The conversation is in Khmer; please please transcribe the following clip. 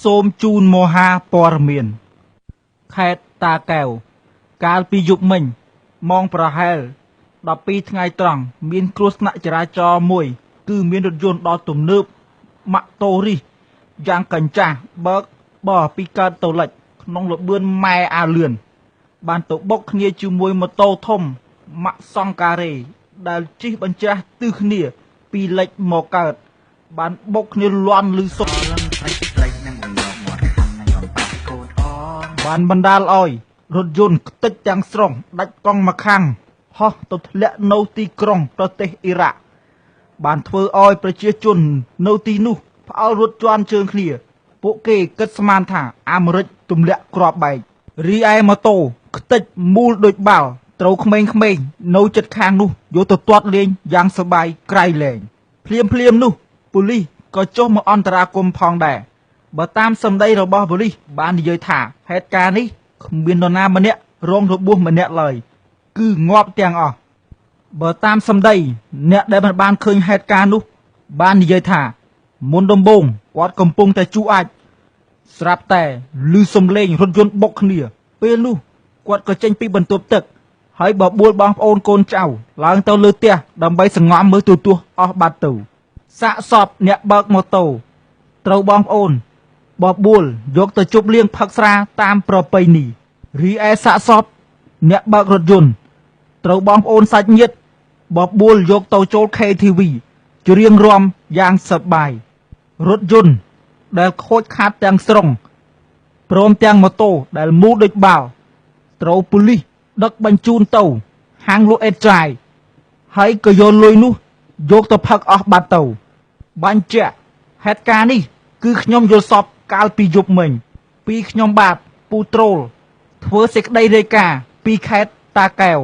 សូមជូនមហាព័ត៌មានខេត្តតាកែវកាលពីយប់មិញម៉ោងប្រហែល12ថ្ងៃត្រង់មានគ្រោះថ្នាក់ចរាចរណ៍មួយគឺមានរថយន្តដ៏ទំនើបម៉ាក់តូរីសយ៉ាងកញ្ចាស់បើកបរពីកើតទៅលិចក្នុងល្បឿនម៉ែអាលឿនបានទៅបុកគ្នាជាមួយម៉ូតូធំម៉ាក់សង់ការ៉េដែលជិះបញ្ច្រាស់ទិសគ្នាពីលិចមកកើតបានបុកគ្នាលាន់ឮសុបបានបណ្ដាលឲ្យរថយន្តខ្ទេចទាំងស្រុងដាច់កង់ម្ខាងហោះទៅធ្លាក់នៅទីក្រុងប្រទេសអ៊ីរ៉ាក់បានធ្វើឲ្យប្រជាជននៅទីនោះផ្អើលរត់ជាន់ជើងគ្នាពួកគេគិតស្មានថាអាមេរិកទម្លាក់គ្រាប់បែករីឯម៉ូតូខ្ទេចមូលដូចបាល់ត្រូវក្មេងៗនៅជិតខាងនោះយកទៅទាត់លេងយ៉ាងសប្បាយក្រៃលែងភ្លាមនោះប៉ូលីសក៏ចុះមកអន្តរាគមន៍ផងដែរបើតាមសម្ដីរបស់ប៉ូលីសបាននិយាយថាហេតុការណ៍នេះគ្មាននរណាម្នាក់រងរបួសម្នាក់ឡើយគឺងាប់ទាំងអស់បើតាមសម្ដីអ្នកដែលមិនបានឃើញហេតុការណ៍នោះបាននិយាយថាមុនដំបូងគាត់កំពុងតែជួអាចស្រាប់តែឮសំឡេងរថយន្តបុកគ្នាពេលនោះគាត់ក៏ចេញពីបន្ទប់ទឹកហើយបបួលបងប្អូនកូនចៅឡើងទៅលើផ្ទះដើម្បីសង្ងំមើលទូទាស់អស់បាត់ទៅសាកសពអ្នកបើកម៉ូតូត្រូវបងប្អូនបបួលយកទៅជប់លៀងផឹកស្រាតាមប្រពៃណីរីឯសាកសពអ្នកបើករថយន្តត្រូវបងប្អូនសាច់ញាតិបបួលយកទៅចូល KTV ច្រៀងរាំយ៉ាងសប្បាយរថយន្តដែលខូចខាតទាំងស្រុងព្រមទាំងម៉ូតូដែលមូលដូចបាល់ត្រូវប៉ូលីសដឹកបញ្ជូនទៅហាងលក់អេតច្រាយហើយក៏យកលុយនោះយកទៅផឹកអស់បាត់ទៅបញ្ជាក់ហេតុការណ៍នេះគឺខ្ញុំយល់សពកាលពីយប់មិញពីខ្ញុំបាទពូត្រូលធ្វើសេចក្តីរាយការណ៍ពីខេត្តតាកែវ